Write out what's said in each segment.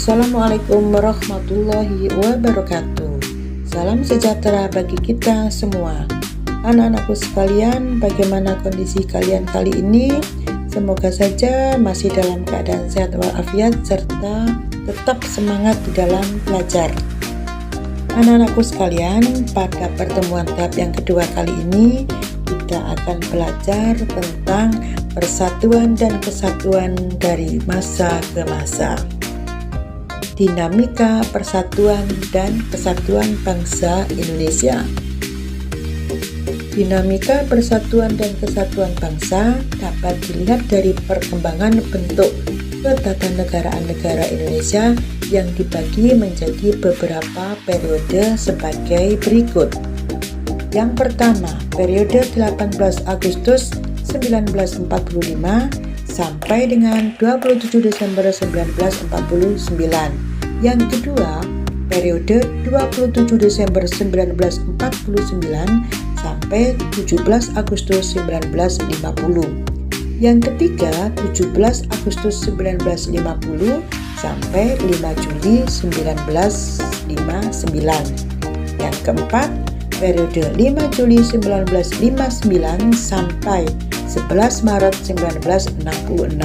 Assalamualaikum warahmatullahi wabarakatuh. Salam sejahtera bagi kita semua. Anak-anakku sekalian, bagaimana kondisi kalian kali ini? Semoga saja masih dalam keadaan sehat walafiat serta tetap semangat di dalam belajar. Anak-anakku sekalian, pada pertemuan tahap yang kedua kali ini kita akan belajar tentang persatuan dan kesatuan dari masa ke masa. Dinamika persatuan dan kesatuan bangsa Indonesia. Dinamika persatuan dan kesatuan bangsa dapat dilihat dari perkembangan bentuk ketatanegaraan negara Indonesia yang dibagi menjadi beberapa periode sebagai berikut. Yang pertama, periode 18 Agustus 1945 sampai dengan 27 Desember 1949. Yang kedua, periode 27 Desember 1949 sampai 17 Agustus 1950. Yang ketiga, 17 Agustus 1950 sampai 5 Juli 1959. Yang keempat, periode 5 Juli 1959 sampai 11 Maret 1966.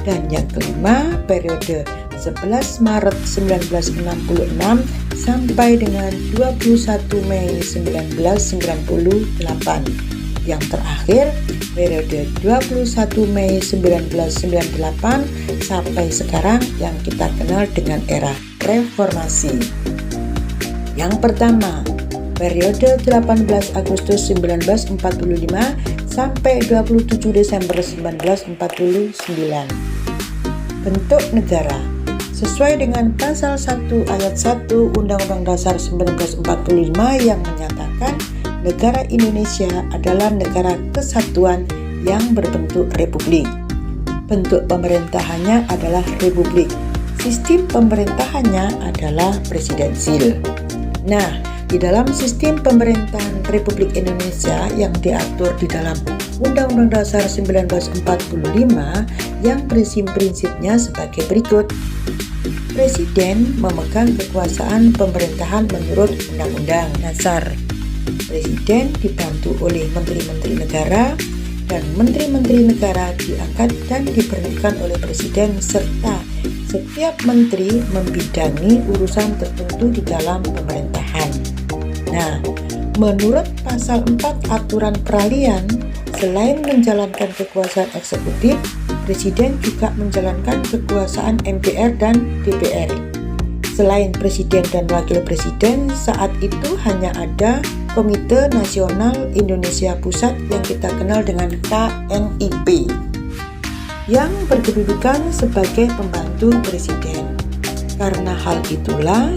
Dan yang kelima, periode 11 Maret 1966 sampai dengan 21 Mei 1998. Yang terakhir, periode 21 Mei 1998 sampai sekarang yang kita kenal dengan era reformasi. Yang pertama, periode 18 Agustus 1945 sampai 27 Desember 1949. Bentuk negara. Sesuai dengan pasal 1 ayat 1 Undang-Undang Dasar 1945 yang menyatakan negara Indonesia adalah negara kesatuan yang berbentuk republik. Bentuk pemerintahannya adalah republik. Sistem pemerintahannya adalah presidensil. Nah, di dalam sistem pemerintahan Republik Indonesia yang diatur di dalam Undang-Undang Dasar 1945 yang prinsip-prinsipnya sebagai berikut. Presiden memegang kekuasaan pemerintahan menurut Undang-Undang Dasar. Presiden dibantu oleh menteri-menteri negara dan menteri-menteri negara diangkat dan diberhentikan oleh presiden serta setiap menteri membidangi urusan tertentu di dalam pemerintahan. Nah, menurut pasal 4 aturan peralihan, selain menjalankan kekuasaan eksekutif, presiden juga menjalankan kekuasaan MPR dan DPR. Selain presiden dan wakil presiden, saat itu hanya ada Komite Nasional Indonesia Pusat yang kita kenal dengan KNIP yang berkedudukan sebagai pembantu presiden. Karena hal itulah,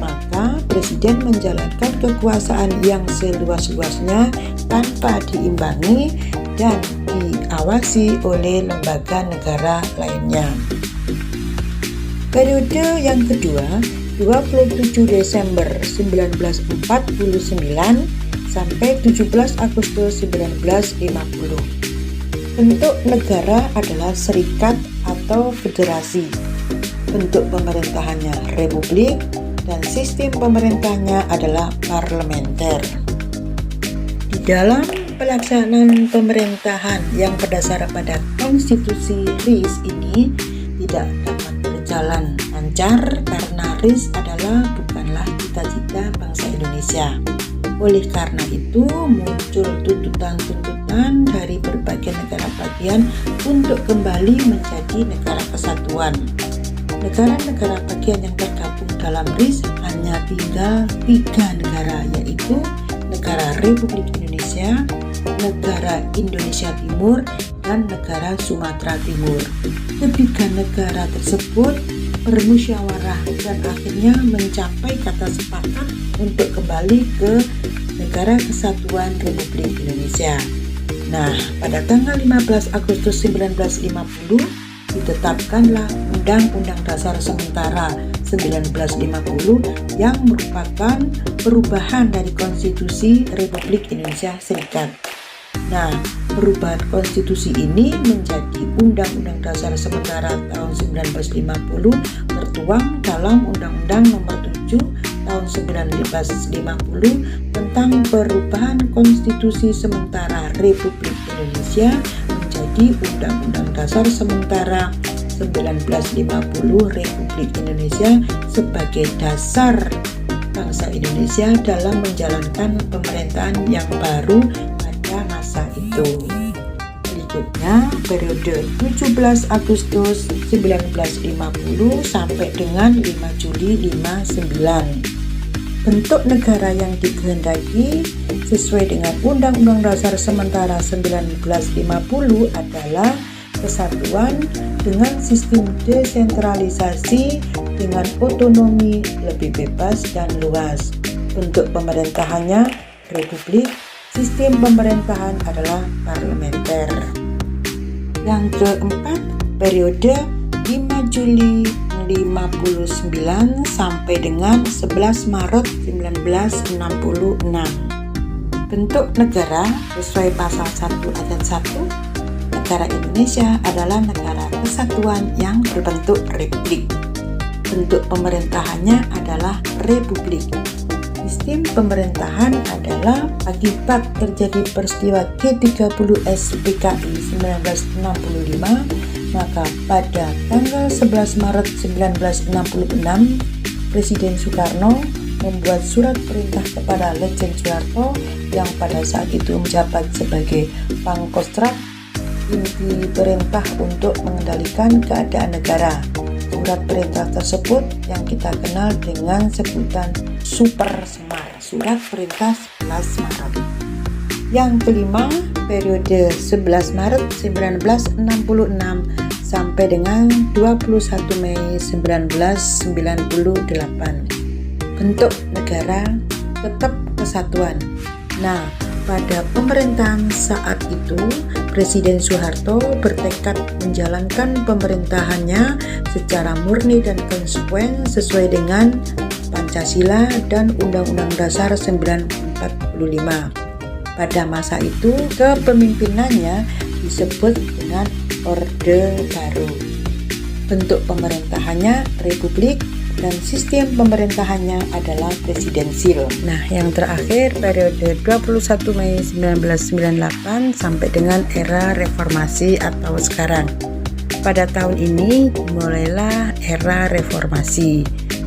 maka presiden menjalankan kekuasaan yang seluas-luasnya tanpa diimbangi dan diawasi oleh lembaga negara lainnya. Periode yang kedua, 27 Desember 1949 sampai 17 Agustus 1950. Bentuk negara adalah serikat atau federasi. Bentuk pemerintahannya republik dan sistem pemerintahnya adalah parlementer. Di dalam pelaksanaan pemerintahan yang berdasar pada konstitusi RIS ini tidak dapat berjalan lancar karena RIS bukanlah cita-cita bangsa Indonesia. Oleh karena itu muncul tuntutan-tuntutan dari berbagai negara bagian untuk kembali menjadi negara kesatuan. Negara-negara bagian yang tergabung dalam RIS hanya tinggal 3 negara, yaitu negara Republik Indonesia, negara Indonesia Timur, dan negara Sumatera Timur. Ketiga negara tersebut bermusyawarah dan akhirnya mencapai kata sepakat untuk kembali ke negara kesatuan Republik Indonesia. Nah, pada tanggal 15 Agustus 1950 ditetapkanlah Undang-Undang Dasar Sementara 1950 yang merupakan perubahan dari Konstitusi Republik Indonesia Serikat. Nah, perubahan konstitusi ini menjadi Undang-Undang Dasar Sementara tahun 1950 tertuang dalam Undang-Undang Nomor 7 tahun 1950 tentang perubahan konstitusi sementara Republik Indonesia menjadi Undang-Undang Dasar Sementara 1950 Republik Indonesia sebagai dasar bangsa Indonesia dalam menjalankan pemerintahan yang baru pada masa itu. Berikutnya periode 17 Agustus 1950 sampai dengan 5 Juli 59. Bentuk negara yang dikehendaki sesuai dengan Undang-Undang Dasar Sementara 1950 adalah kesatuan dengan sistem desentralisasi dengan otonomi lebih bebas dan luas. Bentuk pemerintahannya republik, sistem pemerintahan adalah parlementer. Yang keempat, periode 5 Juli 59 sampai dengan 11 Maret 1966. Bentuk negara sesuai pasal 1 ayat 1, negara Indonesia adalah negara kesatuan yang berbentuk republik. Bentuk pemerintahannya adalah republik. Sistem pemerintahan adalah akibat terjadi peristiwa G30S PKI 1965, maka pada tanggal 11 Maret 1966, Presiden Soekarno membuat surat perintah kepada Letjen Soeharto yang pada saat itu menjabat sebagai Pangkostrat inti perintah untuk mengendalikan keadaan negara. Surat perintah tersebut yang kita kenal dengan sebutan Super Semar, Surat Perintah 11 Maret. Yang kelima, periode 11 Maret 1966 sampai dengan 21 Mei 1998. Bentuk negara tetap kesatuan. Nah, pada pemerintahan saat itu, Presiden Soeharto bertekad menjalankan pemerintahannya secara murni dan konsekuen sesuai dengan Pancasila dan Undang-Undang Dasar 1945. Pada masa itu, kepemimpinannya disebut dengan Orde Baru. Bentuk pemerintahannya republik dan sistem pemerintahannya adalah presidensil. Nah, yang terakhir periode 21 Mei 1998 sampai dengan era reformasi atau sekarang. Pada tahun ini mulailah era reformasi.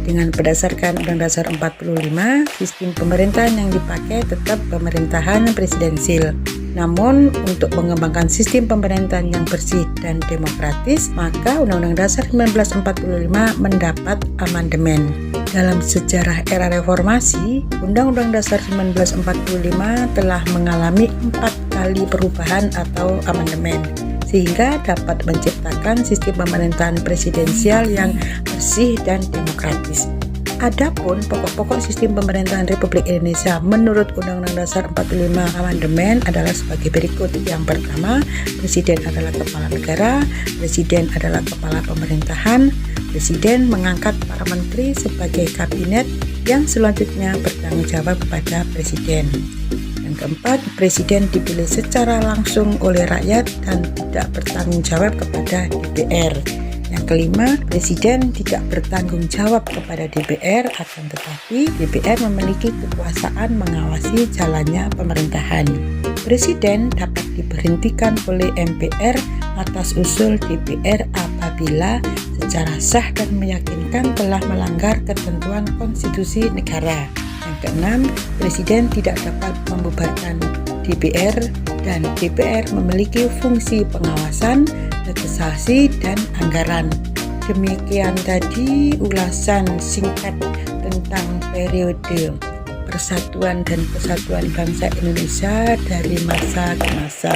Dengan berdasarkan Undang Dasar 45, sistem pemerintahan yang dipakai tetap pemerintahan presidensil. Namun, untuk mengembangkan sistem pemerintahan yang bersih dan demokratis, maka Undang-Undang Dasar 1945 mendapat amandemen. Dalam sejarah era reformasi, Undang-Undang Dasar 1945 telah mengalami 4 kali perubahan atau amandemen, sehingga dapat menciptakan sistem pemerintahan presidensial yang bersih dan demokratis. Adapun pokok-pokok sistem pemerintahan Republik Indonesia menurut Undang-Undang Dasar 45 amandemen adalah sebagai berikut. Yang pertama, Presiden adalah kepala negara, Presiden adalah kepala pemerintahan, Presiden mengangkat para menteri sebagai kabinet yang selanjutnya bertanggung jawab kepada Presiden. Yang keempat, Presiden dipilih secara langsung oleh rakyat dan tidak bertanggung jawab kepada DPR. Yang kelima, Presiden tidak bertanggung jawab kepada DPR, akan tetapi DPR memiliki kekuasaan mengawasi jalannya pemerintahan. Presiden dapat diberhentikan oleh MPR atas usul DPR apabila secara sah dan meyakinkan telah melanggar ketentuan konstitusi negara. Yang keenam, Presiden tidak dapat membubarkan DPR dan DPR memiliki fungsi pengawasan, legislasi, dan anggaran. Demikian tadi ulasan singkat tentang periode persatuan dan kesatuan bangsa Indonesia dari masa ke masa.